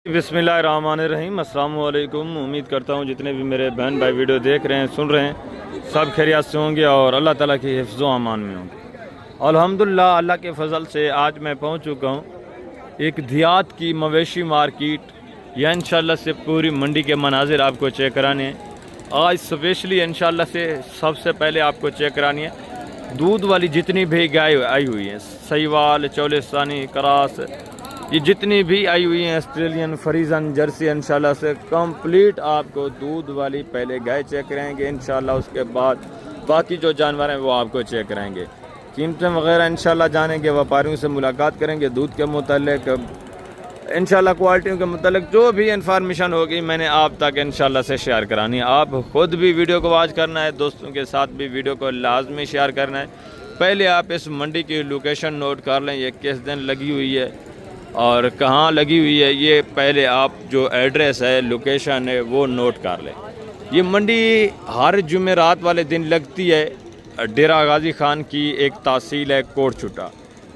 बिस्मिल्लाहिर्रहमानिर्रहीम, अस्सलाम वालेकुम। उम्मीद करता हूँ जितने भी मेरे बहन भाई वीडियो देख रहे हैं, सुन रहे हैं, सब खैरियत से होंगे और अल्लाह ताला की हिफ्ज़ व अमान में होंगे। अल्हम्दुलिल्लाह, अल्लाह के फ़ज़ल से आज मैं पहुँच चुका हूँ एक देहात की मवेशी मार्केट। या इंशाल्लाह से पूरी मंडी के मनाजिर आपको चेक कराने हैं। आज स्पेशली इंशाल्लाह से सबसे पहले आपको चेक करानी है दूध वाली जितनी भी गाय आई हुई हैं, सहीवाल, चौलिस्तानी, करास, ये जितनी भी आई हुई हैं, ऑस्ट्रेलियन, फ्रीजन, जर्सी, इंशाल्लाह से कंप्लीट आपको दूध वाली पहले गाय चेक कराएंगे। इंशाल्लाह उसके बाद बाकी जो जानवर हैं वो आपको चेक कराएंगे। कीमतें वगैरह इंशाल्लाह जानेंगे, व्यापारियों से मुलाकात करेंगे, दूध के मुतालिक, इंशाल्लाह क्वालिटियों के मुतालिक जो भी इंफॉर्मेशन होगी मैंने आप तक इंशाल्लाह से शेयर करानी है। आप ख़ुद भी वीडियो को वॉच करना है, दोस्तों के साथ भी वीडियो को लाजमी शेयर करना है। पहले आप इस मंडी की लोकेशन नोट कर लें, ये किस दिन लगी हुई है और कहाँ लगी हुई है, ये पहले आप जो एड्रेस है, लोकेशन है, वो नोट कर लें। ये मंडी हर जुमेरात वाले दिन लगती है। डेरा गाजी खान की एक तहसील है कोटछुटा।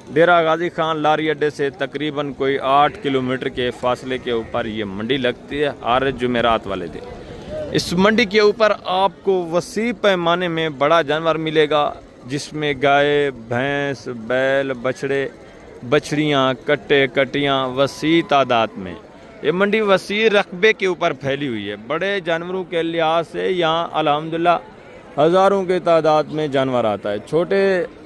डेरा गाजी खान लारी अड्डे से तकरीबन कोई 8 किलोमीटर के फासले के ऊपर ये मंडी लगती है हर जुमेरात वाले दिन। इस मंडी के ऊपर आपको वसी पैमाने में बड़ा जानवर मिलेगा, जिसमें गाय, भैंस, बैल, बछड़े, बछड़ियाँ, कट्टे, कटियाँ वसी तादाद में। ये मंडी वसी रकबे के ऊपर फैली हुई है। बड़े जानवरों के लिहाज से यहाँ अल्हम्दुलिल्लाह हज़ारों के तादाद में जानवर आता है। छोटे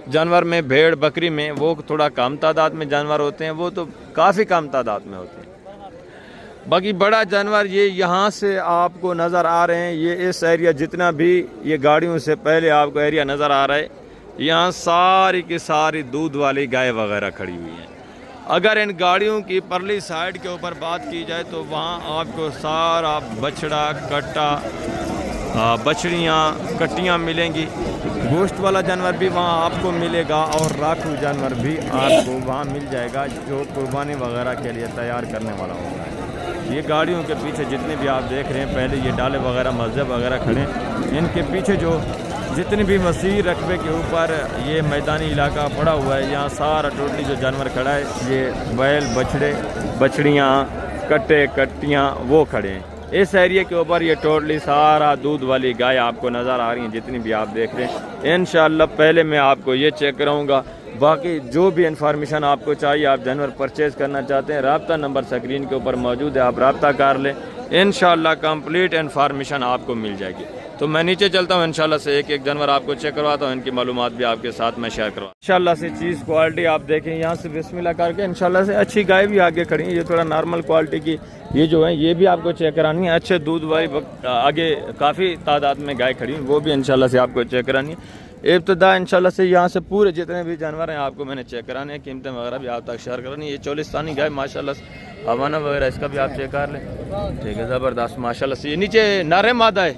जानवर में, भेड़ बकरी में वो थोड़ा कम तादाद में जानवर होते हैं, वो तो काफ़ी कम तादाद में होते हैं। बाकी बड़ा जानवर ये यहाँ से आपको नज़र आ रहे हैं। ये इस एरिया जितना भी ये गाड़ियों से पहले आपको एरिया नज़र आ रहा है, यहाँ सारी की सारी दूध वाली गाय वगैरह खड़ी हुई हैं। अगर इन गाड़ियों की परली साइड के ऊपर बात की जाए तो वहाँ आपको सारा बछड़ा, कट्टा, बछड़ियाँ, कट्टियाँ मिलेंगी। गोश्त वाला जानवर भी वहाँ आपको मिलेगा और राखू जानवर भी आपको वहाँ मिल जाएगा, जो कुर्बानी वगैरह के लिए तैयार करने वाला होगा। ये गाड़ियों के पीछे जितने भी आप देख रहे हैं, पहले ये डाले वगैरह, मस्जिद वगैरह खड़े, इनके पीछे जो जितने भी वसी रकबे के ऊपर ये मैदानी इलाका पड़ा हुआ है, यहाँ सारा टोटली जो जानवर खड़ा है, ये बैल, बछड़े, बछड़ियाँ, कट्टे, कट्टियाँ वो खड़े हैं। इस एरिया के ऊपर ये टोटली सारा दूध वाली गाय आपको नज़र आ रही हैं, जितनी भी आप देख रहे हैं। इंशाल्लाह पहले मैं आपको ये चेक कराऊंगा। बाकी जो भी इंफॉर्मेशन आपको चाहिए, आप जानवर परचेज़ करना चाहते हैं, राब्ता नंबर स्क्रीन के ऊपर मौजूद है, आप राब्ता कर लें। इंशाल्लाह कंप्लीट इंफॉर्मेशन आपको मिल जाएगी। तो मैं नीचे चलता हूँ, इंशाल्लाह से एक एक जानवर आपको चेक करवाता हूँ, इनकी मालूमात भी आपके साथ मैं शेयर करवा। इंशाल्लाह से चीज़ क्वालिटी आप देखें, यहाँ से बिस्मिल्लाह करके इंशाल्लाह से अच्छी गाय भी आगे खड़ी है। ये थोड़ा नॉर्मल क्वालिटी की ये जो है, ये भी आपको चेक करानी है। अच्छे दूध वाली आगे काफ़ी तादाद में गाय खड़ी है, वो भी इंशाल्लाह से आपको चेक करानी है। इब्तदा इंशाल्लाह से यहाँ से पूरे जितने भी जानवर हैं आपको मैंने चेक कराने हैं, कीमतें वगैरह भी आप तक शेयर करानी है। ये चौलिस्तानी गाय माशाल्लाह से हवाना वगैरह इसका भी आप चेक कर लें, ठीक है, ज़बरदस्त माशाल्लाह से। ये नीचे नारे मादा है,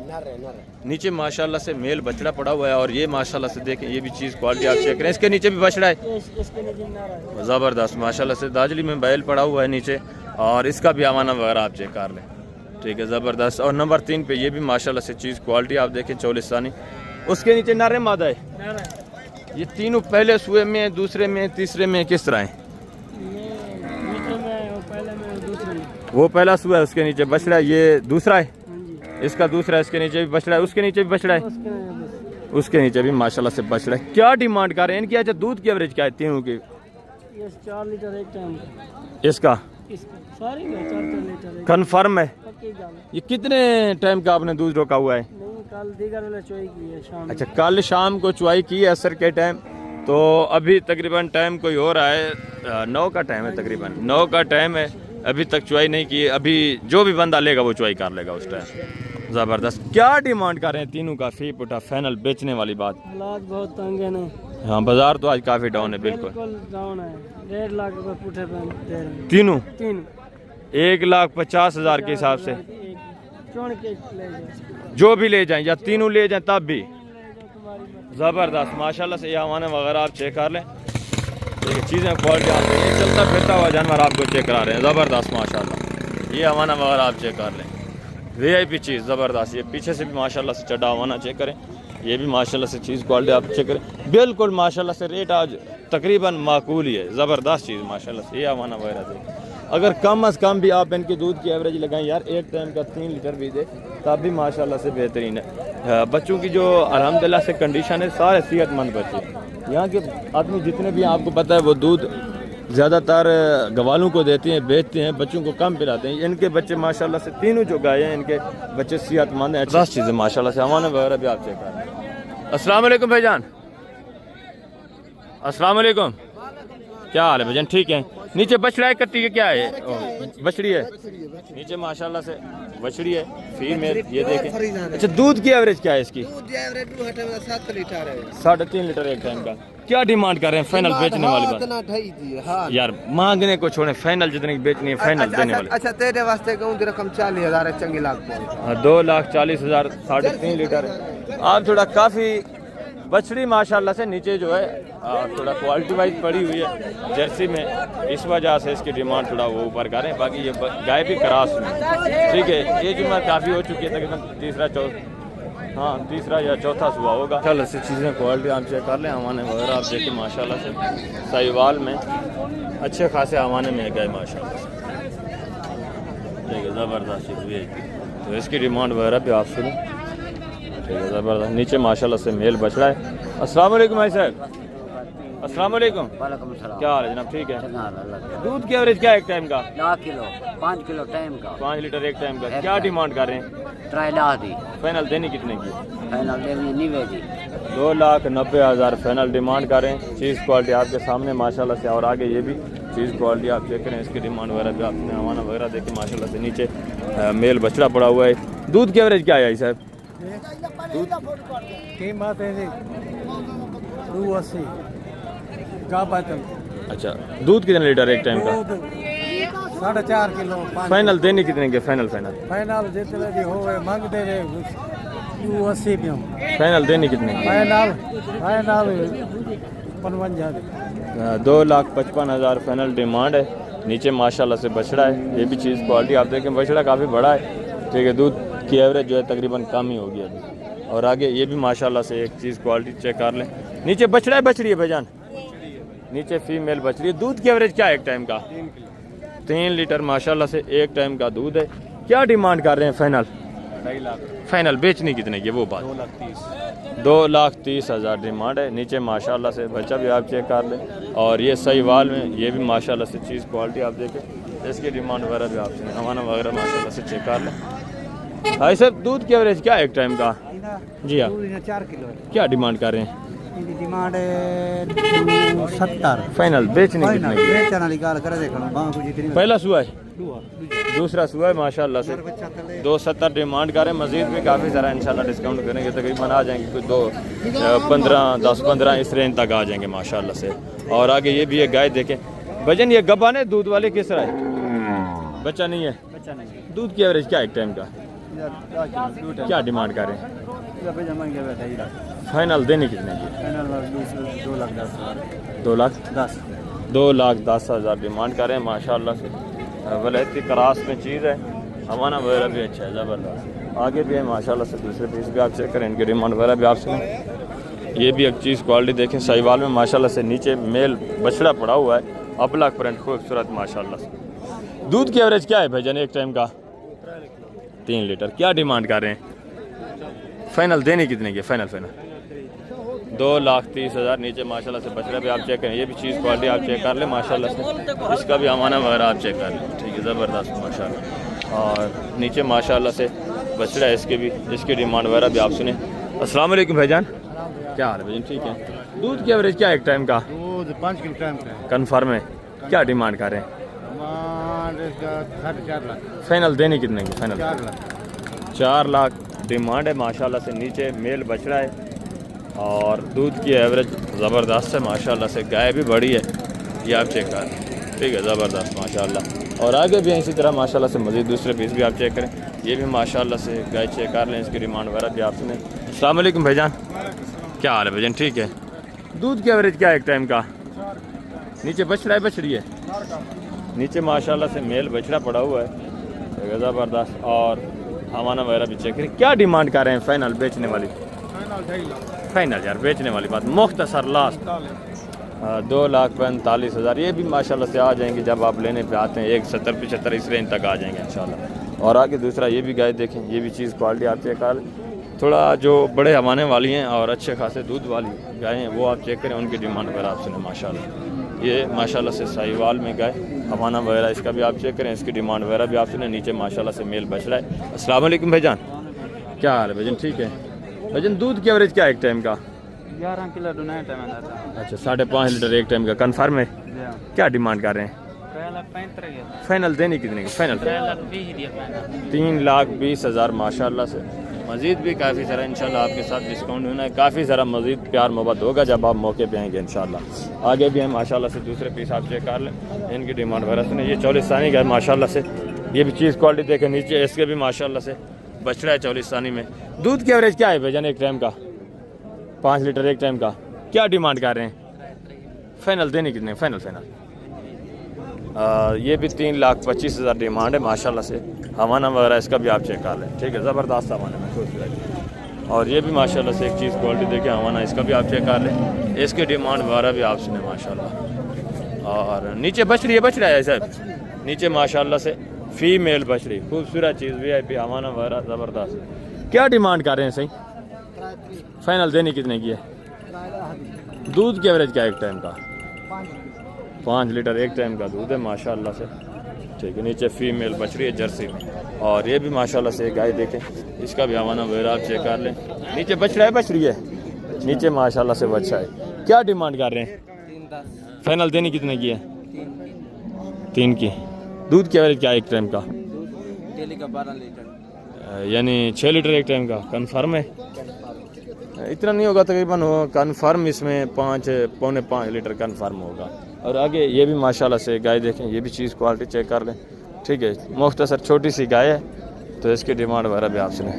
नीचे माशाल्लाह से मेल बछड़ा पड़ा हुआ है, और ये माशाल्लाह से देखें, ये भी चीज़ क्वालिटी आप चेक करें। इसके नीचे भी बछड़ा है, ज़बरदस्त माशाल्लाह से। दाजली में बैल पड़ा हुआ है नीचे, और इसका भी हवाना वगैरह आप चेक कर लें, ठीक है, ज़बरदस्त। और नंबर 3 पे ये भी माशाल्लाह से चीज़ क्वालिटी आप देखें, चौलिस्तानी। उसके नीचे नारे मादा है। ये तीनों पहले सुए में, दूसरे में, तीसरे में किस तरह है? वो पहला सुआ है, उसके नीचे बछड़ा, ये दूसरा है, इसका दूसरा है, इसके नीचे भी बछड़ा है, उसके नीचे भी बछड़ा है, उसके नीचे भी माशाल्लाह से बछड़ा है। क्या डिमांड कर रहे हैं इनकी? अच्छा, दूध की एवरेज क्या है तीनों की? 4 लीटर एक टाइम। इसका कन्फर्म है? ये कितने टाइम का आपने दूध रोका हुआ है? कल दीगर वाला चुवाई की है शाम। अच्छा, कल शाम को चुवाई की है असर के टाइम। तो अभी तकरीबन टाइम कोई हो रहा है 9 का टाइम है, तकरीबन 9 का टाइम है, अभी तक चुवाई नहीं की। अभी जो भी बंदा लेगा वो चुवाई कर लेगा उस टाइम। ज़बरदस्त। क्या डिमांड कर रहे हैं तीनों का? फी पुटा फाइनल बेचने वाली बात। हालात बहुत तंग है ना। हाँ, बाजार तो आज काफ़ी डाउन है, बिल्कुल डाउन है। 1.5 लाख रुपए पुठे दे रहे हैं तीनों। 1,50,000 के हिसाब से चुन के ले जो भी ले जाएं, या तीनों ले जाएं तब भी ज़बरदस्त माशाल्लाह से। ये हवाना वगैरह आप चेक कर लें, देखिए चीज़ें क्वालिटी आप देखें, चलता फिरता हुआ जानवर आपको चेक करा रहे हैं, ज़बरदस्त माशाल्लाह। ये हवाना वगैरह आप चेक कर लें, VIP चीज़ ज़बरदस्त। ये पीछे से भी माशाल्लाह से चढ़ा हवाना चेक करें, ये भी माशाल्लाह से चीज़ क्वालिटी आप चेक करें, बिल्कुल माशाल्लाह से। रेट आज तकरीबन माकूल ही है, ज़बरदस्त चीज़ माशाल्लाह से। ये हवाना वगैरह से अगर कम अज़ कम भी आप इनके दूध की एवरेज लगाएं यार, एक टाइम का 3 लीटर भी दे तब भी माशाल्लाह से बेहतरीन है। बच्चों की जो अल्हम्दुलिल्लाह से कंडीशन है, सारे सेहतमंद बच्चे। यहाँ के आदमी जितने भी आपको पता है वो दूध ज़्यादातर गवालों को देते हैं, बेचते हैं, बच्चों को कम पिलाते हैं। इनके बच्चे माशाल्लाह से तीनों जो गाय हैं इनके बच्चे सेहतमंद हैं। 10 चीज़ें माशाल्लाह से हमारे वगैरह भी आप चेक करें। अस्सलाम वालेकुम भाईजान, अस्सलाम वालेकुम, क्या हाल है भाईजान? ठीक है। नीचे बछड़ा है, कट्टी है, क्या है? बछड़ी है नीचे माशाल्लाह से, बछड़ी है फीमेल। ये देखें। अच्छा, दूध की एवरेज क्या है इसकी? 7 लीटर है। 3.5 लीटर एक टाइम का। क्या डिमांड कर रहे हैं फाइनल बेचने वाली बात? हाँ। यार मांगने को छोड़े, फाइनल जितने की बेचनी है फाइनल देने वाले। अच्छा तेरे वास्ते कहूँ रकम 40,000 है, चंगी लाख 2,40,000, 3.5 लीटर है। आप थोड़ा काफ़ी बछड़ी माशाल्लाह से नीचे जो है थोड़ा क्वालिटी वाइज पड़ी हुई है जर्सी में, इस वजह से इसकी डिमांड थोड़ा वो ऊपर करें। बाकी ये गाय भी क्रॉस में, ठीक है। ये जुम्मा काफ़ी हो चुकी है, तकरीबन तीसरा या चौथा सुबह होगा। चल ऐसी चीज़ें क्वालिटी आप चेक कर लें। हमारे वगैरह आप देखें माशाल्लाह से साहिवाल में अच्छे खासे हमारे में गए माशाल्लाह से, ठीक है, ज़बरदस्त चीज़ है। तो इसकी डिमांड वगैरह भी आप सुनो, ठीक है, ज़बरदस्त। नीचे माशाल्लाह से मेल बछड़ा है। अस्सलाम वालेकुम भाई साहब। अस्सलाम वालेकुम, क्या हाल है जनाब? ठीक है। दूध की एवरेज क्या है एक टाइम का? 5 किलो टाइम का। 5 लीटर एक टाइम का। क्या डिमांड कर रहे हैं? फाइनल देनी कितने की? फाइनल देनी 90 2,90,000 फाइनल डिमांड कर रहे हैं। चीज़ क्वालिटी आपके सामने माशाल्लाह से, और आगे ये भी चीज़ क्वालिटी आप चेक करें। इसकी डिमांड वगैरह भी आपने हमारा वगैरह देखें माशाल्लाह से। नीचे मेल बछड़ा पड़ा हुआ है। दूध की एवरेज क्या है साहब? कीमत है 280 का बात। अच्छा, दूध कितने लीटर एक टाइम का? 4.5 किलो। फाइनल देनी कितने के? फाइनल जितने भी हो मांग दे रहे 280 पे। फाइनल देनी कितने की? फाइनल 55,000। 2,55,000 फाइनल डिमांड है। नीचे माशाल्लाह से बछड़ा है। ये भी चीज़ क्वालिटी आप देखें, बछड़ा काफ़ी बड़ा है, ठीक है। दूध की एवरेज जो है तकरीबन कम ही होगी अभी। और आगे ये भी माशाल्लाह से एक चीज़ क्वालिटी चेक कर लें। नीचे बछड़ा है, बछड़ी है भाईजान? नीचे फीमेल बछड़ी है। दूध की एवरेज क्या है एक टाइम का? 3 लीटर माशाल्लाह से एक टाइम का दूध है। क्या डिमांड कर रहे हैं फाइनल? 2.5 लाख। फाइनल बेचनी कितने की वो बात? 2,30,000 डिमांड है। नीचे माशाल्लाह से बच्चा भी आप चेक कर लें। और ये सहीवाल में ये भी माशाल्लाह से चीज़ क्वालिटी आप देखें। इसकी डिमांड वगैरह भी आपसे हमारा वगैरह माशाल्लाह से चेक कर लें। भाई साहब, दूध की एवरेज क्या है एक टाइम का? जी हाँ, 4 किलो। क्या डिमांड कर रहे हैं? डिमांड 70। फाइनल बेचने कितने की? पहला सुआ है, दूसरा सुआ है माशाल्लाह से। 270 डिमांड करें। मजीद भी काफ़ी सारा इंशाल्लाह डिस्काउंट करेंगे, तकरीबन आ जाएंगे कुछ 10-15 इस रेंज तक आ जाएंगे माशाल्लाह से। और आगे ये भी है गाय देखें। वजन ये गब्बान है, दूध वाले किस तरह है? बच्चा नहीं है। दूध की एवरेज क्या है एक टाइम का? क्या डिमांड कर रहे हैं? फाइनल देने कितने की? 2,10,000 डिमांड कर रहे हैं माशाल्लाह से। वलैती क्रास में चीज़ है। हमारा वगैरह भी अच्छा है, ज़बरदस्त। आगे भी है माशाल्लाह से। दूसरे पीस भी आप चेक करें, इनकी डिमांड वगैरह भी आप सुनें। ये भी एक चीज़ क्वालिटी देखें। सहीवाल में माशाल्लाह से नीचे मेल बछड़ा पड़ा हुआ है, अपलाक प्रिंट खूबसूरत माशाल्लाह से। दूध की एवरेज क्या है भाईजान एक टाइम का? 3 लीटर। क्या डिमांड कर रहे हैं? फाइनल देने कितने की? फाइनल 2,30,000। नीचे माशाल्लाह से बछड़ा भी आप चेक करें। ये भी चीज़ क्वालिटी आप चेक कर लें माशाल्लाह से। इसका भी अमाना वगैरह आप चेक कर लें, ठीक है, ज़बरदस्त माशाल्लाह। और नीचे माशाल्लाह से बछड़ा है, इसके भी इसकी डिमांड वगैरह भी आप सुने। अस्सलाम वालेकुम भाईजान, क्या हाल है भाईजान? ठीक है। दूध की एवरेज क्या है एक टाइम का? दूध 5 किलो टाइम का। कन्फर्म है? क्या डिमांड कर रहे हैं? 4 लाख। फाइनल देने कितने की? फाइनल 4 लाख। 4 लाख डिमांड है माशाल्लाह से। नीचे मेल बछड़ा है और दूध की एवरेज ज़बरदस्त है माशाल्लाह से। गाय भी बड़ी है, ये आप चेक करें, ठीक है, ज़बरदस्त माशाल्लाह। और आगे भी इसी तरह माशाल्लाह से मज़ीद दूसरे पीस भी आप चेक करें। ये भी माशाल्लाह से गाय चेक कर लें, इसकी डिमांड वगैरह भी आप सुने। अस्सलाम वालेकुम भाईजान, क्या हाल है भाईजान? ठीक है। दूध की एवरेज क्या है एक टाइम का? नीचे बछड़ा है, बछड़ी है? नीचे माशाल्लाह से मेल बछड़ा पड़ा हुआ है, ज़बरदस्त। और हमारा वगैरह भी चेक करें। क्या डिमांड कर रहे हैं फाइनल बेचने वाली? फाइनल यार बेचने वाली बात, मुख्तसर लास्ट 2,45,000 ये भी माशाल्लाह से आ जाएंगे जब आप लेने पे आते हैं। 1,70-75 इस रेंज तक आ जाएंगे इंशाल्लाह। और आगे दूसरा ये भी गाय देखें, ये भी चीज़ क्वालिटी आप चेक कर, थोड़ा जो बड़े हवाने वाली हैं और अच्छे खासे दूध वाली गाय हैं वो आप चेक करें, उनकी डिमांड वगैरह आप सुने माशाल्लाह। ये माशाल्लाह से साहिवाल में गाय हवाना वगैरह इसका भी आप चेक करें, इसकी डिमांड वगैरह भी आप सुने। नीचे माशाल्लाह से मेल बच रहा है। अस्सलाम वालेकुम भाईजान, क्या हाल है भाईजान? ठीक है भाईजान। दूध की एवरेज क्या है एक टाइम का? 11 किलो दुनिया टाइम आता है। अच्छा 5.5 लीटर एक टाइम का कन्फर्म है? क्या डिमांड कर रहे हैं? 3,35,000 फाइनल देने कितने की? फाइनल 3,20,000 माशाल्लाह से। मज़ीद भी काफ़ी सारा इंशाल्लाह आपके साथ डिस्काउंट होना है, काफ़ी सारा मज़ीद प्यार मोहब्बत होगा जब आप मौके पे आएंगे इंशाल्लाह। आगे भी हम माशाल्लाह से दूसरे पीस आप चेक कर लें, इनकी डिमांड वगैरह सुने। ये 44 सानी का है माशाल्लाह से, ये भी चीज़ क्वालिटी देखें। नीचे इसके भी माशाल्लाह से बछड़ा है 44 सानी में। दूध की एवरेज क्या है भाईजान एक टाइम का? 5 लीटर एक टाइम का। क्या डिमांड कर रहे हैं? फाइनल देने कितने? फाइनल ये भी 3,25,000 डिमांड है माशाल्लाह से। हवाना वगैरह इसका भी आप चेक कर लें, ठीक है, ज़बरदस्त हवाना में खूबसूरत। और ये भी माशाल्लाह से एक चीज़ क्वालिटी देखें हवाना, इसका भी आप चेक कर लें, इसकी डिमांड वगैरह भी आप सुने माशाल्लाह। और नीचे बछड़ी है साहब, नीचे माशाल्लाह से फीमेल बछड़ी, खूबसूरत चीज़ VIP हवाना वगैरह ज़बरदस्त। क्या डिमांड कर रहे हैं सही? फाइनल देने कितने की है? दूध की एवरेज क्या है एक टाइम का? 5 लीटर एक टाइम का दूध है माशाल्लाह से, ठीक है। नीचे फीमेल बछड़ी है जर्सी में। और ये भी माशाल्लाह से एक गाय देखें, इसका भी हवाना वगैरह आप चेक कर लें। नीचे बछड़ा है, बछड़ी है, नीचे माशाल्लाह से बच्चा है। क्या डिमांड कर रहे हैं? फाइनल देने कितने की है? 3 की। दूध की एवरेज क्या है एक टाइम का? डेली का 12 लीटर, यानी 6 लीटर एक टाइम का कन्फर्म है? इतना नहीं होगा तकरीबन, हो कन्फर्म इसमें 5-5.25 लीटर कन्फर्म होगा। और आगे ये भी माशाल्लाह से गाय देखें, ये भी चीज़ क्वालिटी चेक कर लें, ठीक है। मुख्तसर छोटी सी गाय है तो इसकी डिमांड वगैरह भी आप सुने।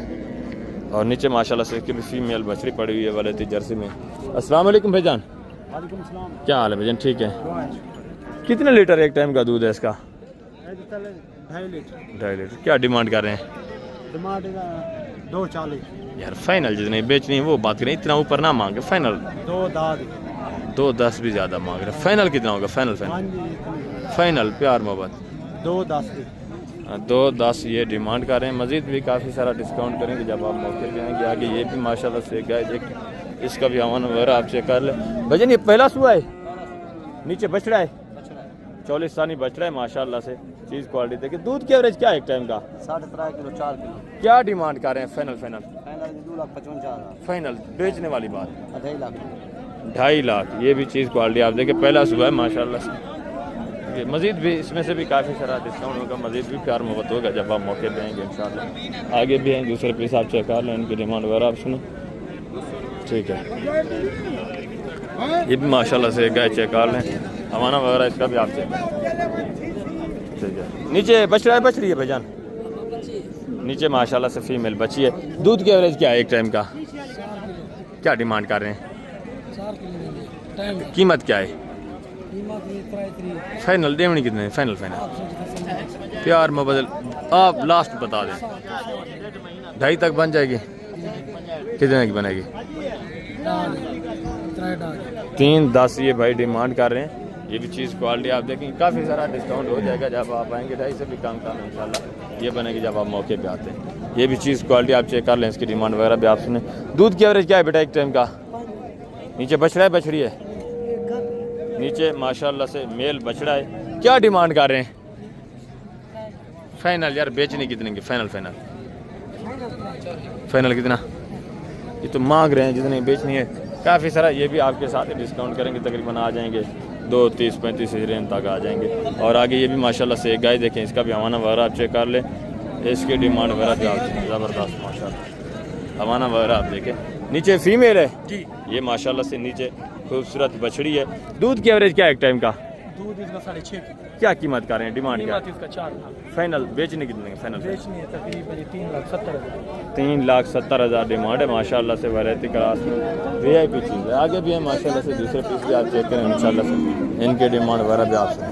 और नीचे माशाल्लाह से इसकी भी फीमेल बछड़ी पड़ी हुई है वाले जर्सी में। अस्सलाम वालेकुम भाईजान, क्या हाल है भाईजान? ठीक है। कितने लीटर एक टाइम का दूध है इसका? 2.5 लीटर। क्या डिमांड कर रहे हैं? डिमांड 2,40 यार फाइनल जितने बेचनी है वो बात करें, इतना ऊपर ना मांगे। फाइनल 2.10 भी ज़्यादा मांग रहे। फाइनल कितना होगा? फाइनल प्यार मोहब्बत 2.10 ये डिमांड कर रहे हैं। मज़ीद भी काफ़ी सारा डिस्काउंट करेंगे जब आप मौके पे आएंगे। आगे ये भी माशाल्लाह से गाय देख, इसका भी हवाना वगैरह आप चेक कर लें। भजन ये पहला सुआ है, नीचे बछड़ा है, 44 सानी बछड़ा है माशाल्लाह से। चीज़ क्वालिटी देखिए। दूध की एवरेज क्या है एक टाइम का? 3.5 किलो 4 किलो। क्या डिमांड कर रहे हैं? फाइनल 2,55,000 फाइनल बेचने वाली बात 2.5 लाख। 2.5 लाख। ये भी चीज़ क्वालिटी आप देखिए, पहला सुबह है माशाल्लाह से। मज़ीद भी इसमें से भी काफ़ी सारा डिस्काउंट होगा, मज़ीद भी प्यार मोहब्बत होगा जब आप मौके पे आएंगे इंशाल्लाह। आगे भी हैं दूसरे पीस आप चेक कर लें, इनकी डिमांड वगैरह आप सुनो, ठीक है। ये भी माशाल्लाह से गाय चेक कर लें, हवाना वगैरह इसका भी आप चेक करें, ठीक है। नीचे बछड़ा है, बछड़ी है भाईजान? नीचे माशाल्लाह से फीमेल बची है। दूध की एवरेज क्या है एक टाइम का? क्या डिमांड कर रहे हैं? कीमत क्या है? फाइनल देवनी कितने? फाइनल प्यार मोहब्बत आप लास्ट बता दें। 2.5 तक बन जाएगी? कितने की बनेगी? 3.10 ये भाई डिमांड कर रहे हैं। ये भी चीज़ क्वालिटी आप देखेंगे, काफ़ी सारा डिस्काउंट हो जाएगा जब आप आएंगे। 2.5 से भी कम इंशाल्लाह ये बनेगी जब आप मौके पे आते हैं। ये भी चीज़ क्वालिटी आप चेक कर लें, इसकी डिमांड वगैरह भी आप सुने। दूध की एवरेज क्या है बेटा एक टाइम का? नीचे बछड़ा है, बछड़ी है? नीचे माशाल्लाह से मेल बछड़ा है। क्या डिमांड कर रहे हैं? फाइनल यार बेचने कितने की? फाइनल कितना? ये तो मांग रहे हैं जितने बेचनी है। काफ़ी सारा ये भी आपके साथ डिस्काउंट करेंगे, तकरीबन आ जाएंगे 2.30-35 रेंज तक आ जाएंगे। और आगे ये भी माशाल्लाह से एक गाय देखें, इसका भी हवाना वगैरह आप चेक कर लें, इसकी डिमांड वगैरह भी आप ज़बरदस्त माशाल्लाह हवाना वगैरह आप देखें। नीचे फीमेल है जी, ये माशाल्लाह से नीचे खूबसूरत बछड़ी है। दूध की एवरेज क्या है एक टाइम का? दूध इसका 6.5 की। क्या कीमत कर रहे हैं? डिमांड क्या? इसका 4 लाख। फाइनल बेचने कितने? फाइनल बेचनी है तकरीबन 3,70,000। 3,70,000 डिमांड है माशाल्लाह से। वैरायटी क्लास में VIP चीज़ है। आगे भी है माशाल्लाह से, दूसरे पीस भी आप चेक करें इंशाल्लाह से, इनके डिमांड वगैरह भी आप सुनें।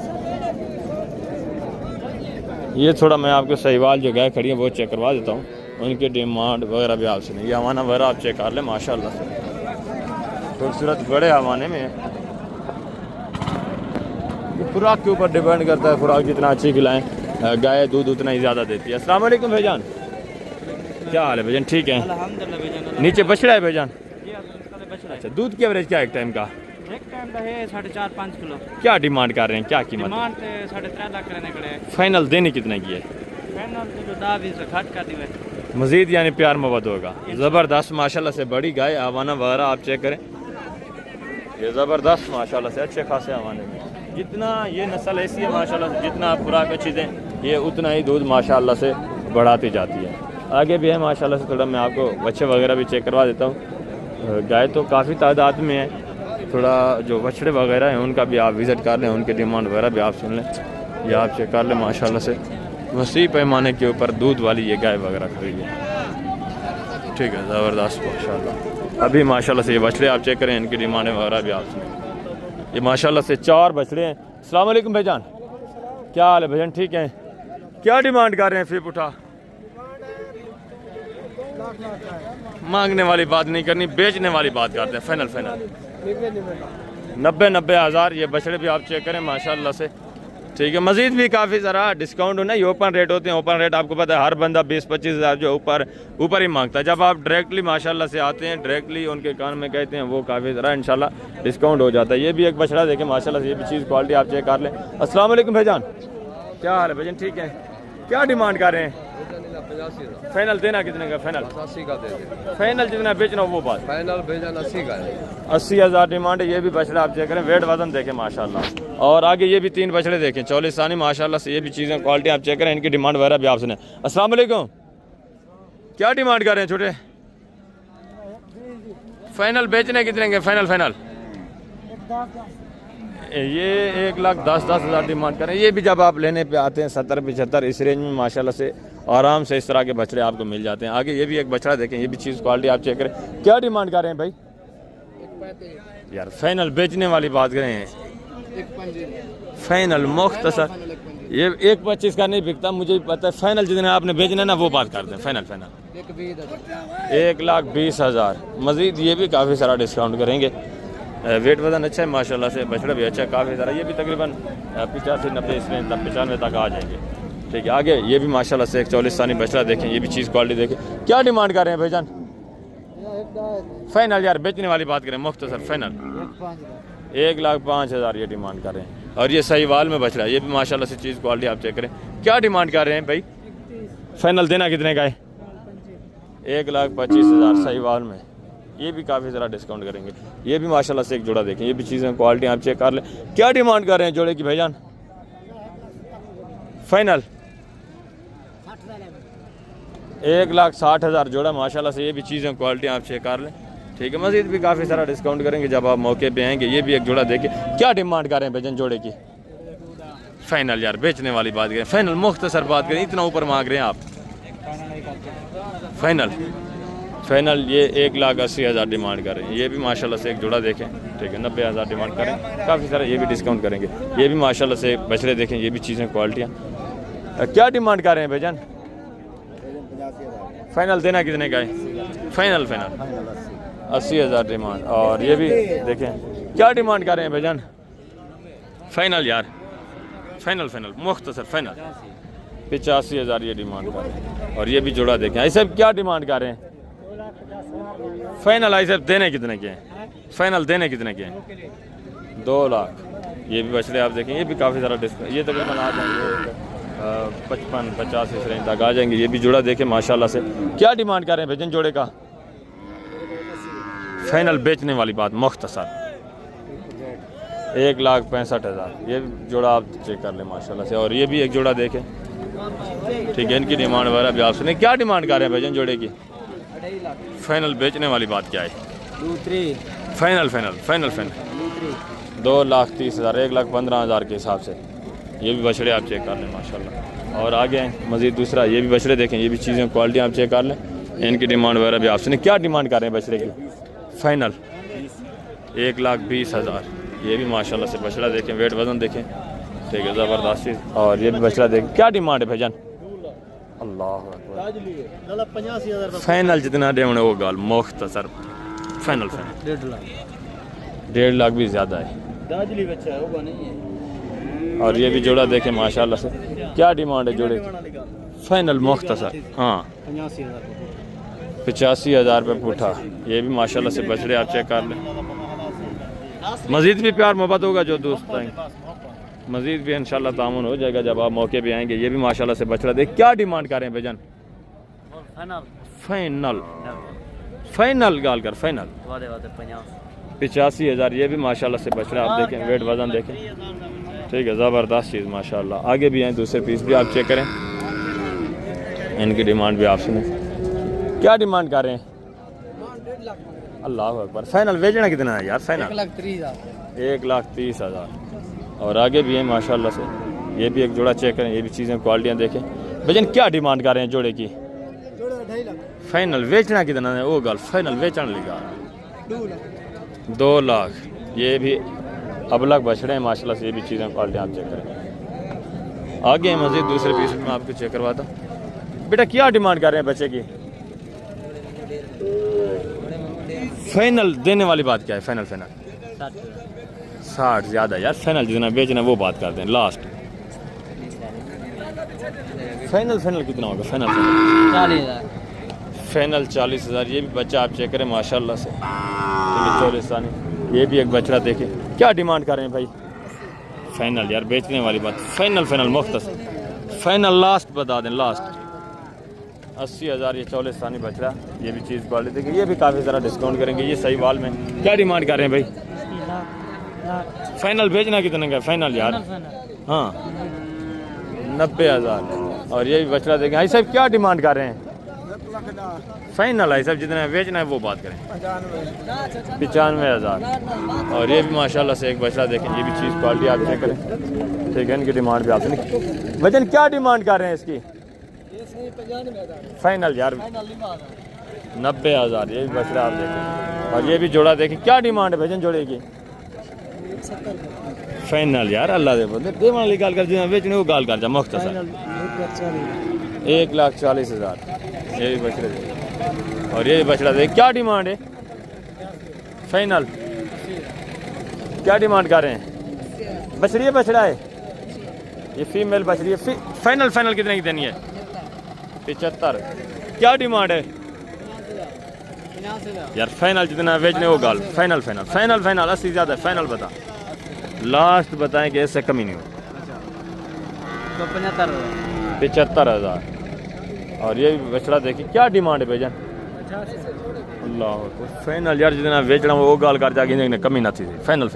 ये थोड़ा मैं आपको सहीवाल जो गाय खड़ी है वो चेक करवा देता हूँ, उनके डिमांड वगैरह भी आप सुने। ये हवाना वगैरह आप चेक कर लें माशाल्लाह से, खूबसूरत बड़े हवाने में खुराक के ऊपर डिपेंड करता है, खुराक जितना अच्छी खिलाएं गाय दूध उतना ही ज़्यादा देती है। अस्सलाम वालेकुम भाईजान, क्या हाल है भाईजान? ठीक है। अल्हम्दुलिल्लाह भाईजान। नीचे बछड़ा है भाईजान? जी बछड़ा है। अच्छा, दूध की एवरेज क्या है एक टाइम का? एक टाइम का है 4.5-5 किलो। क्या डिमांड कर रहे हैं, क्या कीमत? डिमांड ते 3.5 लाख रहने खड़े हैं। फाइनल देने कितने की है? फाइनल तो 10-20 से घट कर दिए। मजीद यानी प्यार मोहब्बत होगा। ज़बरदस्त माशाल्लाह से बड़ी गाय, आवाना वगैरह आप चेक करें, ये ज़बरदस्त माशाल्लाह से अच्छे खासे आवाने में। जितना ये नस्ल ऐसी है माशाल्लाह से, जितना खुराक अच्छी दें ये उतना ही दूध माशाल्लाह से बढ़ाती जाती है। आगे भी है माशाल्लाह से। थोड़ा मैं आपको बच्चे वगैरह भी चेक करवा देता हूँ। गाय तो काफ़ी तादाद में है, थोड़ा जो बछड़े वगैरह हैं उनका भी आप विज़िट कर लें, उनकी डिमांड वगैरह भी आप सुन लें, ये आप चेक कर लें। माशाल्लाह से वसी पैमाने के ऊपर दूध वाली ये गाय वगैरह खड़ी है। ठीक है, ज़बरदस्त माशाल्लाह। अभी माशाल्लाह से ये बछड़े आप चेक करें, इनकी डिमांड वगैरह भी आप सुनें। ये माशाल्लाह से 4 बछड़े हैं। अस्सलाम वालेकुम भाईजान, क्या हाल है भाईजान? ठीक है। क्या डिमांड कर रहे हैं फिर उठा? मांगने वाली बात नहीं करनी, बेचने वाली बात करते हैं। फाइनल 90 हज़ार ये बछड़े भी आप चेक करें माशाल्लाह से। ठीक है, मजीद भी काफ़ी ज़रा डिस्काउंट हो ना, ये ओपन रेट होते हैं। ओपन रेट आपको पता है हर बंदा 20-25 हज़ार जो ऊपर ही मांगता है। जब आप डायरेक्टली माशाल्लाह से आते हैं, डायरेक्टली उनके कान में कहते हैं, वो काफ़ी ज़रा इंशाल्लाह डिस्काउंट हो जाता है। ये भी एक बछड़ा देखें माशाल्लाह से, ये भी चीज़ क्वालिटी आप चेक कर लें। अस्सलाम वालेकुम भाईजान, क्या हाल है भाईजान? ठीक है। क्या डिमांड कर रहे हैं? फाइनल देना कितने का? फाइनल 80 का दे दे। फाइनल जितना बेचना वो बात। फाइनल भेजा 80 का है। 80 हज़ार डिमांड है। ये भी बछड़ा आप चेक करें, वेट वजन देखें माशाल्लाह। और आगे ये भी 3 बछड़े देखें, 44 सानी माशाल्लाह से। ये भी चीज़ें क्वालिटी आप चेक करें, इनकी डिमांड वगैरह भी आप सुने। अस्सलाम वालेकुम, क्या डिमांड कर रहे हैं छोटे? फाइनल बेचने कितने के? फाइनल ये 1,10,000 डिमांड करें। ये भी जब आप लेने पे आते हैं 70-75 इस रेंज में माशाल्लाह से आराम से इस तरह के बछड़े आपको मिल जाते हैं। आगे ये भी एक बछड़ा देखें, ये भी चीज़ क्वालिटी आप चेक करें। क्या डिमांड कर रहे हैं भाई? यार फाइनल बेचने वाली बात करें, फाइनल मुख्तसर। ये 1,25 का नहीं बिकता, मुझे भी पता है। फाइनल जितना आपने बेचना है ना वो बात करते हैं। फाइनल 1,20,000। मजीद ये भी काफ़ी सारा डिस्काउंट करेंगे। वेट वजन अच्छा है माशाल्लाह से, बछड़ा भी अच्छा है काफ़ी सारा। ये भी तकरीबन 85-90 इसमें 95 तक आ जाएंगे। ठीक है, आगे ये भी माशाल्लाह से एक 44 सानी बछड़ा देखें, ये भी चीज़ क्वालिटी देखें। क्या डिमांड कर रहे हैं भाईजान? फाइनल यार बेचने वाली बात करें मुख्तसर, फाइनल 1,05,000 ये डिमांड कर रहे हैं। और ये सहीवाल में बछड़ा, ये भी माशाल्लाह से चीज़ क्वालिटी आप चेक करें। क्या डिमांड कर रहे हैं भाई? फाइनल देना कितने का है? 1,25,000 सहीवाल में। ये भी काफ़ी ज़रा डिस्काउंट करेंगे। ये भी माशाल्लाह से एक जोड़ा देखें, ये भी चीज़ें क्वालिटी आप चेक कर लें। क्या डिमांड कर रहे हैं जोड़े की भाईजान? फाइनल 1,60,000 जोड़ा माशाल्लाह से। ये भी चीज़ें क्वालिटी आप चेक कर लें। ठीक है, मज़ीद भी काफ़ी सारा डिस्काउंट करेंगे जब आप मौके पे आएंगे। ये भी एक जोड़ा देखिए। क्या डिमांड कर रहे हैं भाईजान जोड़े की? फाइनल यार बेचने वाली बात करें, फाइनल मुख्तसर बात करें, इतना ऊपर मांग रहे हैं आप? फाइनल ये 1,80,000 डिमांड कर रहे हैं। ये भी माशाल्लाह से एक जोड़ा देखें। ठीक है, 90,000 डिमांड करें, काफ़ी सारा ये भी डिस्काउंट करेंगे। ये भी माशाल्लाह से बछड़े देखें, ये भी चीज़ें क्वालिटियाँ। क्या डिमांड कर रहे हैं भाईजान? फाइनल देना कितने का है? Final 80,000 demand. और ये भी देखें, क्या डिमांड कर रहे हैं भाईजान? फाइनल यार फाइनल मुख्तसर फाइनल 85,000 ये डिमांड कर रहे हैं। और ये भी जोड़ा देखें। ऐसे क्या डिमांड कर रहे हैं? फाइनल ऐसे देने कितने के हैं? फाइनल देने कितने के हैं? 2 लाख। ये भी बछड़े आप देखें, ये भी काफ़ी सारा डिस्काउंट। ये तकरीबन आ जाएंगे 55-50 इस रेंज तक आ जाएंगे। ये भी जोड़ा देखें माशाल्लाह से। क्या डिमांड कर रहे हैं भाईजान जोड़े का? फाइनल बेचने वाली बात मुख्तसर 1,65,000। ये जोड़ा आप चेक कर लें माशाल्लाह से। और ये भी एक जोड़ा देखें। ठीक है, इनकी डिमांड वगैरह भी आप सुने। क्या डिमांड कर रहे हैं भाईजान जोड़े की? फाइनल बेचने वाली बात क्या है? फाइनल 2,30,000 1,15,000 के हिसाब से। ये भी बछड़े आप चेक कर लें माशाल्लाह। और आगे मज़ीद दूसरा ये भी बछड़े देखें, ये भी चीज़ें क्वालिटी आप चेक कर लें, इनकी डिमांड वगैरह भी आप सुने। क्या डिमांड कर रहे हैं बछड़े की? फाइनल 1,20,000। ये भी माशाल्लाह से बछड़ा देखें, वेट वजन देखें। ठीक है, ज़बरदस्त चीज़। और ये भी बछड़ा देखें। क्या डिमांड है भाईजान? अल्लाह फाइनल जितना डेमने वो गाल मुख्तसर फाइनल 1.5 लाख। 1.5 लाख भी ज़्यादा है। दाजली बच्चा होगा नहीं है। और ये भी जोड़ा देखें माशाल्लाह से। क्या डिमांड है जोड़े की? फाइनल मुख्तसर, हाँ 85,000 रुपये पूठा। ये भी माशाल्लाह से बछड़े आप चेक कर लें। मज़ीद भी प्यार मोहब्बत होगा जो दोस्त आएंगे, मज़ीद भी इंशाल्लाह तामुन हो जाएगा जब आप मौके पे आएंगे। ये भी माशाल्लाह से बछड़ा देख। क्या डिमांड कर रहे हैं भाईजान? फाइनल फाइनल गाल कर फाइनल 85,000। ये भी माशाल्लाह से बछड़ा आप देखें, वेट वजन देखें, ठीक है, ज़बरदस्त चीज़ माशाल्लाह। आगे भी हैं दूसरे पीस भी आप चेक करें, इनकी डिमांड भी आप सुने। क्या डिमांड कर रहे हैं? अल्लाह अकबर। फाइनल बेचना कितना है यार? फाइनल 1,30,000। और आगे भी हैं माशाल्लाह से। ये भी एक जोड़ा चेक करें, ये भी चीज़ें क्वालिटियाँ देखें। भजन क्या डिमांड कर रहे हैं जोड़े की? फाइनल बेचना कितना है? वो गल फाइनल बेचने लगा 2 लाख। ये भी अबलग बछड़े हैं माशाल्लाह से। ये भी चीज़ें क्वालिटियाँ आप चेक करें। आगे मज़ीद दूसरे पीस में आपको चेक करवाता। बेटा क्या डिमांड कर रहे हैं बच्चे की? फाइनल देने वाली बात क्या है? फाइनल 60 ज़्यादा यार। फाइनल जितना बेचना वो बात करते हैं लास्ट। फाइनल कितना होगा? फाइनल 40,000। ये भी बच्चा आप चेक करें माशाल्लाह से, चौलिस्तानी। ये भी एक बछड़ा देखे। क्या डिमांड कर रहे हैं भाई? फाइनल यार बेचने वाली बात। फाइनल मुख्तसर फाइनल लास्ट बता दें, लास्ट 80,000। ये चौलिस्तानी बछड़ा। ये भी चीज़ क्वालिटी देखिए। ये भी काफ़ी ज़रा डिस्काउंट करेंगे। ये सही वाल में क्या डिमांड कर रहे हैं भाई? फाइनल भेजना कितने का? फाइनल यार हाँ 90,000। और ये भी बछड़ा देखें। भाई साहब क्या डिमांड कर रहे हैं? फाइनल है साहब, जितना बेचना है वो बात करें। 95,000। और ये भी माशाल्लाह से एक बछड़ा देखें। ये भी चीज़ क्वालिटी आप चेक करें, ठीक है। इनकी डिमांड भी आपसे नहीं। वजन क्या डिमांड कर रहे हैं इसकी? फाइनल यार 90,000। ये भी बछड़ा आप देखें। और ये भी जोड़ा देखें। क्या डिमांड है भजन जोड़े की? फाइनल यार अल्लाह दे बोलते दे वाली गाल कर, जितना बेचने वो गाल कर जा मुख्तसर 1,40,000। ये भी बछड़े दे। और ये भी बछड़ा दे। क्या डिमांड है? फाइनल क्या डिमांड कर रहे हैं? बछड़ी बछड़ा है, ये फीमेल बछड़ी है। फाइनल कितने की देनी है? 75। क्या डिमांड है यार? फाइनल जितना बेचने वो गाल। फाइनल 80 ज़्यादा है। फाइनल बता, लास्ट बताएं कि इससे कमी नहीं हो। 75,000। और ये बछड़ा देखिए। क्या डिमांड है भैया? अल्लाह। फाइनल यार जितना बेचना वो गाल कर जाके कमी ना थी। फाइनल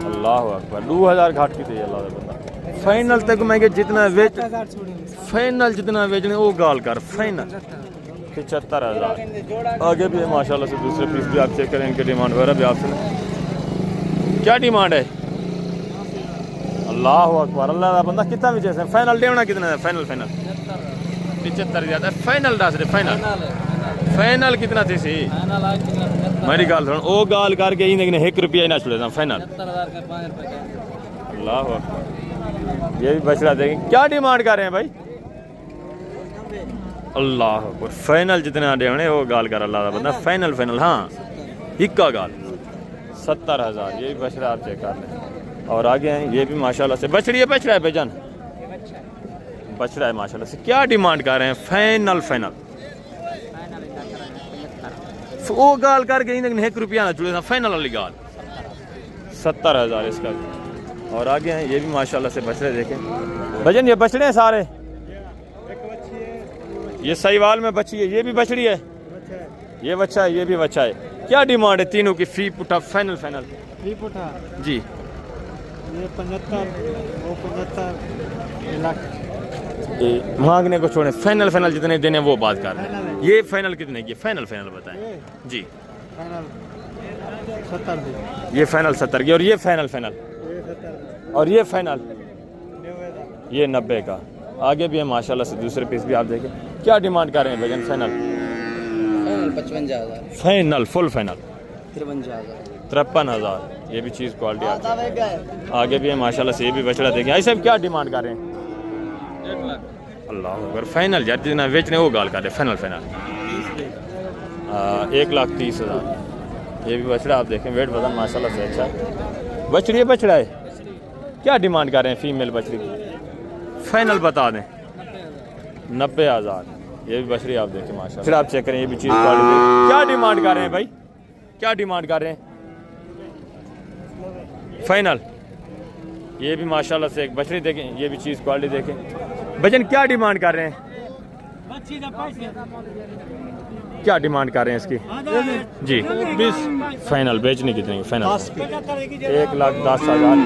अल्लाह अकबर 2,000 घाट की थी अल्लाह बंदा। फाइनल तक मैं जितना बेच फाइनल जितना बेचने वो गाल कर। फाइनल 75,000। आगे भी है माशाल्लाह से दूसरे पीस भी आप चेक करें, इनके डिमांड वगैरह भी आपसे। क्या डिमांड है? अल्लाह अकबर। अल्लाह का बंदा कितना भी जैसे। फाइनल देना कितना है? फाइनल 75 ज़्यादा। फाइनल दस रहे। फाइनल कितना थी सी? मेरी गाल सुन, वो गाल करके ही लेकिन 1 रुपया ही ना छुड़े था। फाइनल अल्लाह अकबर। ये भी बछड़ा देखें। क्या डिमांड कर रहे हैं भाई? अल्लाह अकबर। फाइनल जितना देने वो गाल कर अल्लाह का बंदा। फाइनल हाँ इक्का गाल 70,000। ये भी बछड़ा आप चेक कर लें। और आगे हैं ये भी माशाल्लाह से बछड़ी है। बछड़ा है भाईजान? बछड़ा है माशाल्लाह से। क्या डिमांड कर रहे हैं? फाइनल वो गाल करके ही 1 रुपया ना जुड़े था। फाइनल वाली गाल 70,000 इसका। और आगे हैं ये भी माशाल्लाह से बछड़े देखें भजन। ये बछड़े हैं सारे। ये सहीवाल में बच्ची है। ये भी बछड़ी है। ये बच्चा है, ये भी बच्चा है। क्या डिमांड है तीनों की? फी पुठा फाइनल फी पुठा जी। ये 75, वो 75 लाख मांगने को छोड़े। फाइनल जितने देने वो बात कर रहे हैं। ये फाइनल कितने की? फाइनल बताएं जी। फाइनल 70। ये फाइनल 70 की। और ये फाइनल और ये फाइनल ये 90 का। आगे भी है माशाल्लाह से दूसरे पीस भी आप देखें। क्या डिमांड कर रहे हैं भजन? फाइनल 55,000। Final full final 53,000। ये भी चीज़ क्वालिटी आगे भी है माशाल्लाह से। ये भी बछड़ा देखें। ऐसे क्या डिमांड कर रहे हैं? 1 लाख। अल्लाह अगर फाइनल यार जितना बेचने वो गाल कर रहे। फाइनल 1,30,000। ये भी बछड़ा आप देखें। वेट वजन माशाल्लाह से अच्छा है। बछड़ी है बछड़ा है? क्या डिमांड कर रहे हैं फीमेल बछड़ी की? फाइनल बता दें 90,000। ये भी बछड़ी आप देखें माशाल्लाह। फिर आप चेक करें, ये भी चीज़ क्वालिटी। क्या डिमांड कर रहे हैं भाई, क्या डिमांड कर रहे हैं? फाइनल। ये भी माशाल्लाह से एक बछड़ी देखें, ये भी चीज़ क्वालिटी देखें। भजन क्या डिमांड कर रहे हैं? क्या डिमांड कर रहे हैं इसकी जी? 20। फाइनल बेचने कितने की? फाइनल 1,10,000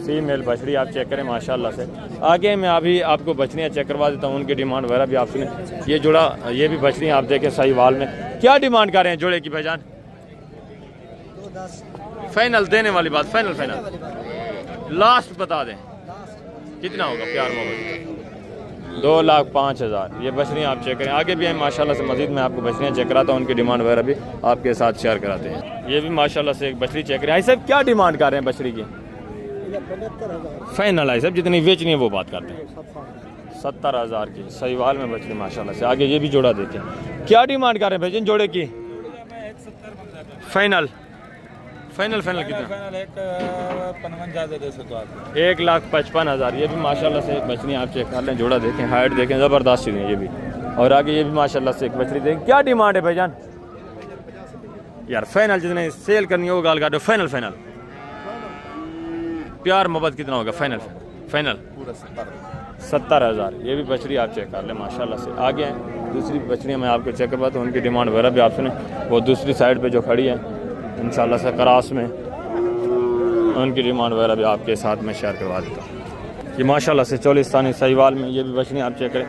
फीमेल बछड़ी आप चेक करें माशाल्लाह से। आगे मैं अभी आपको बछड़ियाँ चेक करवा देता हूँ, उनकी डिमांड वगैरह भी आप सुने। ये जोड़ा, ये भी बछड़ियाँ आप देखें साहिवाल में। क्या डिमांड कर रहे हैं जोड़े की भाईजान? फाइनल देने वाली बात, फाइनल लास्ट बता दें कितना होगा प्यार मोहब्बत? 2,05,000। ये बछड़ियाँ आप चेक करें। आगे भी हैं माशाल्लाह से, मजीद मैं आपको बछड़ियाँ चेक कराता हूँ, उनकी डिमांड वगैरह भी आपके साथ शेयर कराते हैं। ये भी माशाल्लाह से एक बछड़ी चेक करें। आई साहब क्या डिमांड कर रहे हैं बछड़ी की? फाइनल आई साहब जितनी बेचनी है वो बात करते हैं। 70,000 की साहिवाल में बछड़ी माशाल्लाह से। आगे ये भी जोड़ा देखें, क्या डिमांड कर रहे हैं भाई जोड़े की? फाइनल कितना? 1,55,000। ये भी माशाल्लाह से बछड़ी आप चेक कर लें, जोड़ा देखें, हाइट देखें, ज़बरदस्त चीज़ें ये भी। और आगे ये भी माशाल्लाह से एक बछड़ी देखें। क्या डिमांड है भाईजान? यार फाइनल जितने सेल करनी हो गाल काटो। फाइनल प्यार मोहब्बत कितना होगा? फाइनल 70,000। ये भी बछड़ी आप चेक कर लें माशाल्लाह से। आगे हैं दूसरी बछड़ियाँ मैं आपको चेक करवाता हूँ, उनकी डिमांड वगैरह भी आप सुने। वो दूसरी साइड पे जो खड़ी है इंशाल्लाह से क्रास में, उनकी डिमांड वगैरह भी आपके साथ में शेयर करवा देता हूँ। ये माशाल्लाह से चोलिस्तानी साहिवाल में ये भी बछड़ियाँ आप चेक करें।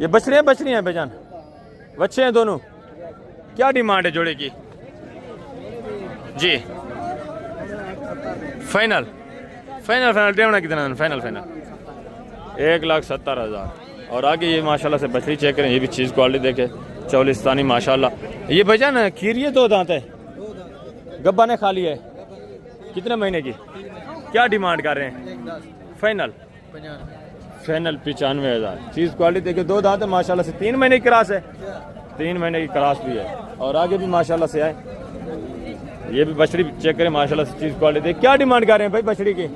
ये बछड़ियाँ भाईजान, बच्चे हैं दोनों। क्या डिमांड है जोड़े की जी? फाइनल देना कितना? फाइनल 1,70,000। और आगे ये माशाल्लाह से बछड़ी चेक करें, ये भी चीज़ क्वालिटी देखे, चौलिस्तानी माशाल्लाह। ये भाईजान खीरी है, 2 दांत है, गब्बा ने खाली है। कितने महीने की? क्या डिमांड कर रहे हैं? फाइनल 95,000। चीज़ क्वालिटी देखे, 2 दांत है माशाल्लाह से। 3 महीने की क्रास है, 3 महीने की क्रास भी है। और आगे भी माशाल्लाह से आए। ये भी बछड़ी चेक करें माशाल्लाह से, चीज़ क्वालिटी देखे। क्या डिमांड कर रहे हैं भाई बछड़ी की?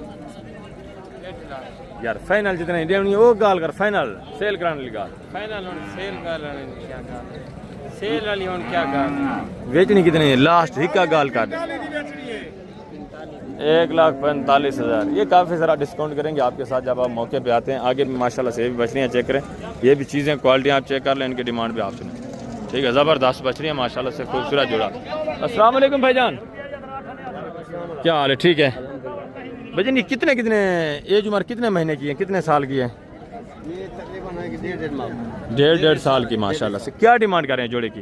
यार फाइनल जितने देनी वो गाल कर। फाइनल सेल कराने लगा। सेल वाली और क्या गाल बेचनी कितनी है? लास्ट हिक्का गाल कर 1,45,000। ये काफ़ी सारा डिस्काउंट करेंगे आपके साथ जब आप मौके पे आते हैं। आगे भी माशाल्लाह से ये भी बछड़ियाँ चेक करें, ये भी चीज़ें क्वालिटी आप चेक कर लें, इनकी डिमांड भी आप सुनें। ठीक है, ज़बरदस्त बछड़ियाँ माशाल्लाह से, खूबसूरत जोड़ा। अस्सलाम वालेकुम भाईजान, क्या हाल है? ठीक है भाईजान, ये कितने एज उम्र कितने महीने की है, कितने साल की है? ये तकरीबन है कि 1.5 साल की माशाल्लाह से। क्या डिमांड कर रहे हैं जोड़े की?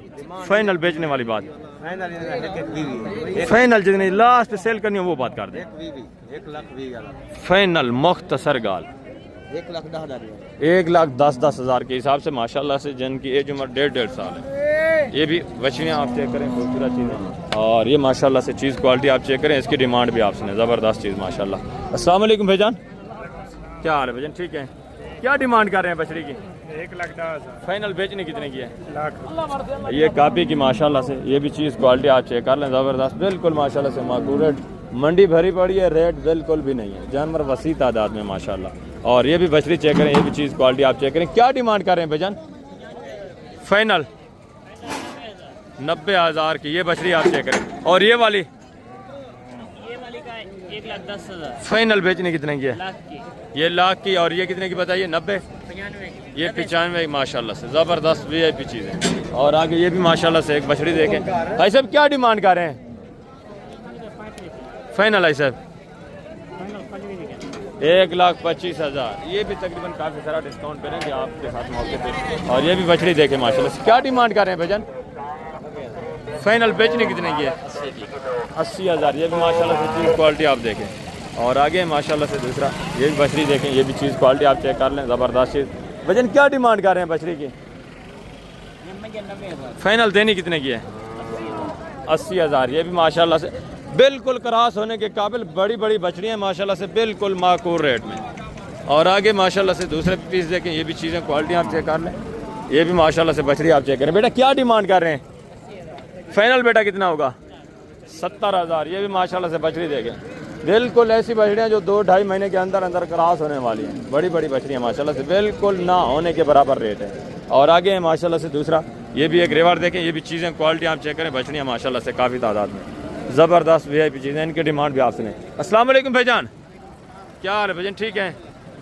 फाइनल बेचने वाली बात, फाइनल जितनी लास्ट सेल करनी हो वो बात कर दें। 1,20,000 फाइनल मुख्तसर गाल 1,10,000 के हिसाब से माशाल्लाह से, जिनकी एज उम्र 1.5 साल है। ये भी बछड़ियाँ आप चेक करें, खूबसूरत चीज़ें। और ये माशाल्लाह से चीज़ क्वालिटी आप चेक करें, इसकी डिमांड भी आप सुने, ज़बरदस्त चीज़ माशाल्लाह। अस्सलाम वालेकुम भाईजान, क्या हाल है भाईजान? ठीक है, क्या डिमांड कर रहे हैं बछड़ी की? 1,10,000। फाइनल बेचने कितने की है? लाख। ये कापी की माशाल्लाह से, ये भी चीज़ क्वालिटी आप चेक कर लें, ज़बरदस्त बिल्कुल माशाल्लाह से। माकूल मंडी भरी पड़ी है, रेट बिल्कुल भी नहीं है, जानवर वसी तादाद में माशाल्लाह। और ये भी बछड़ी चेक करें, ये भी चीज़ क्वालिटी आप चेक करें। क्या डिमांड कर रहे हैं भाईजान? फाइनल 90,000 की ये बछड़ी आप चेक करें। और ये वाली का 1,10,000। फाइनल बेचने कितने की है? ये लाख की। और ये कितने की बताइए? 90। ये 95 माशाल्लाह से, ज़बरदस्त VIP चीज़ें। और आगे ये भी माशाल्लाह से एक बछड़ी देखें। भाई साहब क्या डिमांड कर रहे हैं? फाइनल आई साहब 1,25,000। ये भी तकरीबन काफ़ी सारा डिस्काउंट करेंगे आपके साथ मौके पे। और ये भी बछड़ी देखें माशाल्लाह से। क्या डिमांड कर रहे हैं भाईजान? फाइनल बेचने कितने की है? 80,000। ये भी माशाल्लाह से चीज़ क्वालिटी आप देखें। और आगे माशाल्लाह से दूसरा ये भी बछड़ी देखें, ये भी चीज़ क्वालिटी आप चेक कर लें, ज़बरदस्त चीज़। वजन क्या डिमांड कर रहे हैं बछड़ी की? फाइनल देनी कितने की है? 80,000। ये भी माशाल्लाह से बिल्कुल क्रॉस होने के काबिल बड़ी बड़ी बछड़ियाँ माशाल्लाह से, बिल्कुल माकूल रेट में। और आगे माशाल्लाह से दूसरे पीस देखें, ये भी चीज़ें क्वालिटी आप चेक कर लें, ये भी माशाल्लाह से बछड़ी आप चेक करें। बेटा क्या डिमांड कर रहे हैं? फाइनल बेटा कितना होगा? 70,000। ये भी माशाल्लाह से बछड़ी देखें, बिल्कुल ऐसी बछड़ियाँ जो 2-2.5 महीने के अंदर अंदर क्रॉस होने वाली हैं। बड़ी बड़ी बछड़ियाँ माशाल्लाह से, बिल्कुल ना होने के बराबर रेट है। और आगे है माशाल्लाह से दूसरा, ये भी एक रेवार देखें, ये भी चीज़ें क्वालिटी आप चेक करें, बछड़ियाँ माशाल्लाह से काफ़ी तादाद में, ज़बरदस्त VIP चीज़ें, इनकी डिमांड भी आप सुने। अस्सलाम वालेकुम भाईजान, क्या हाल है भाईजान, ठीक है?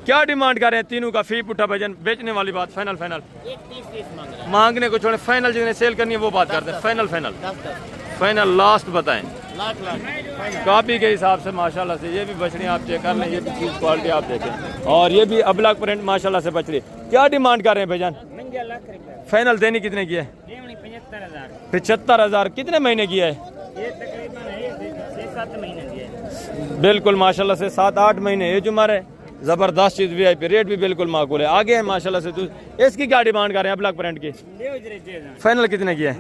क्या डिमांड कर रहे हैं तीनों का? फी पुट्ठा भाईजान, बेचने वाली बात फाइनल मांगने को छोड़े, फाइनल जिन्हें सेल करनी है वो बात करते हैं। फाइनल लास्ट बताएं, कापी के हिसाब से माशाल्लाह से। ये भी बछड़ियाँ आप चेक कर लें, ये भी चीज़ क्वालिटी आप देखें, और ये भी अबलाक प्रिंट माशाल्लाह से बछड़ी। क्या डिमांड कर रहे हैं भाईजान? फाइनल देनी कितने की है? 75,000। कितने महीने की है? बिल्कुल माशाल्लाह से 7-8 महीने एज उम्र है। ज़बरदस्त चीज़ VIP, रेट भी बिल्कुल माकूल है। आगे है माशाल्लाह से। इसकी क्या डिमांड कर रहे हैं अबलाक प्रिंट की? फाइनल कितने की है?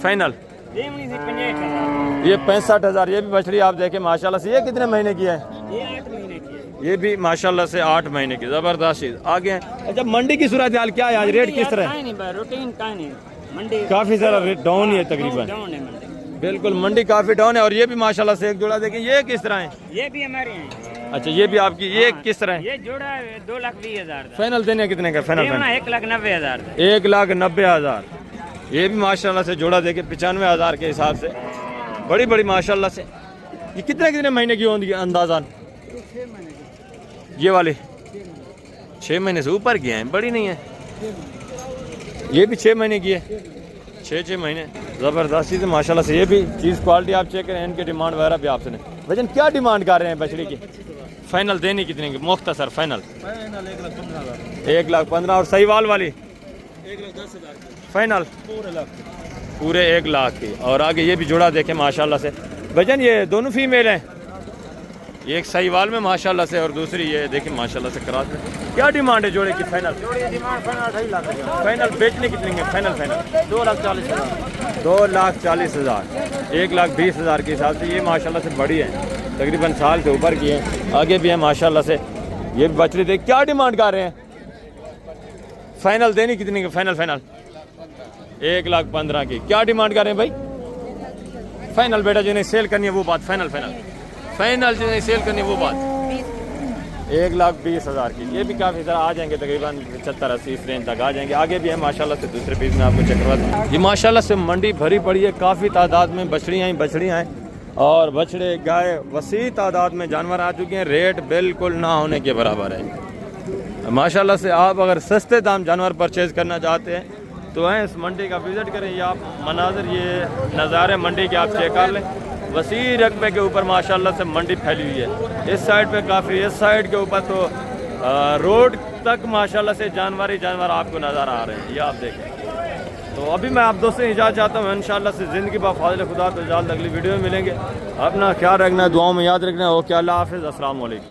फाइनल ये 65,000। ये भी बछड़ी आप देखें माशाल्लाह से, ये कितने महीने की है? ये भी माशाल्लाह से 8 महीने की, ज़बरदस्त चीज़। आगे है। अच्छा, मंडी की सूरत हाल क्या है आज? रेट किस तरह है? काफ़ी सारा रेट डाउन ही है तकरीबन, बिल्कुल मंडी काफ़ी डाउन है। और ये भी माशाल्लाह से एक जोड़ा देखें, ये किस तरह है? ये भी हमारे हैं। अच्छा, ये भी आपकी, ये किस तरह है? ये जोड़ा 2,20,000। फाइनल देने कितने का? फाइनल 1,90,000। 1,90,000। ये भी माशाल्लाह से जोड़ा देखे 95,000 के हिसाब से, बड़ी बड़ी माशाल्लाह से। ये कितने महीने की होंगी अंदाज़ान? ये वाले 6 महीने से ऊपर की हैं, बड़ी नहीं है। ये भी 6 महीने की है, 6 महीने। ज़बरदस्त चीज़ माशाल्लाह से। ये भी चीज़ क्वालिटी आप चेक करें, इनकी डिमांड वगैरह भी आपसे नहीं। वजन क्या डिमांड कर रहे हैं बछड़ी की? फाइनल देनी कितने की? मुख्तसर फाइनल 1,15,000। और सहीवाल वाली 1,10,000 फाइनल पूरे 1 लाख की। और आगे ये भी जोड़ा देखें माशाल्लाह से। भजन ये दोनों फीमेल हैं, ये एक सहीवाल में माशाल्लाह से, और दूसरी ये देखें माशाल्लाह से क्रॉस में। क्या डिमांड है जोड़े की? फाइनल फाइनल बेचने कितने के? फाइनल 2,40,000। 2,40,000, 1,20,000 के हिसाब से। ये माशाल्लाह से बड़ी है, तकरीबन साल से ऊपर की है। आगे भी है माशाल्लाह से। ये भी बछड़ी देख, क्या डिमांड कर रहे हैं? फाइनल देनी कितने की? फाइनल 1,15,000 की। क्या डिमांड कर रहे हैं भाई? फाइनल बेटा, जिन्हें सेल करनी है वो बात। फाइनल जिन्हें सेल करनी है वो बात। 1,20,000 की। ये भी काफ़ी सारा आ जाएंगे, तकरीबन 75-80 इस रेंज तक आ जाएंगे। आगे भी है माशाल्लाह से, दूसरे पीस में आपको चेक करवा दूँ। ये माशाल्लाह से मंडी भरी पड़ी है, काफ़ी तादाद में बछड़ियाँ हैं, और बछड़े गाय वसी तादाद में जानवर आ चुके हैं। रेट बिल्कुल ना होने के बराबर है माशाल्लाह से। आप अगर सस्ते दाम जानवर परचेज़ करना चाहते हैं तो हैं इस मंडी का विज़िट करें। ये आप मनाज़र, ये नज़ारे मंडी के आप चेक कर लें। वसी रकबे के ऊपर माशाल्लाह से मंडी फैली हुई है। इस साइड पे काफ़ी, इस साइड के ऊपर तो रोड तक माशाल्लाह से जानवर ही जानवर आपको नज़र आ रहे हैं, ये आप देखें। तो अभी मैं आप दोस्तों से इजाज़त चाहता हूँ। इंशाल्लाह से ज़िंदगी बा फाज़िल खुदा, तो जल्द अगली वीडियो में मिलेंगे। अपना ख्याल रखना, दुआओं में याद रखना। ओके, अल्लाह हाफ़िज़, अस्सलाम वालेकुम।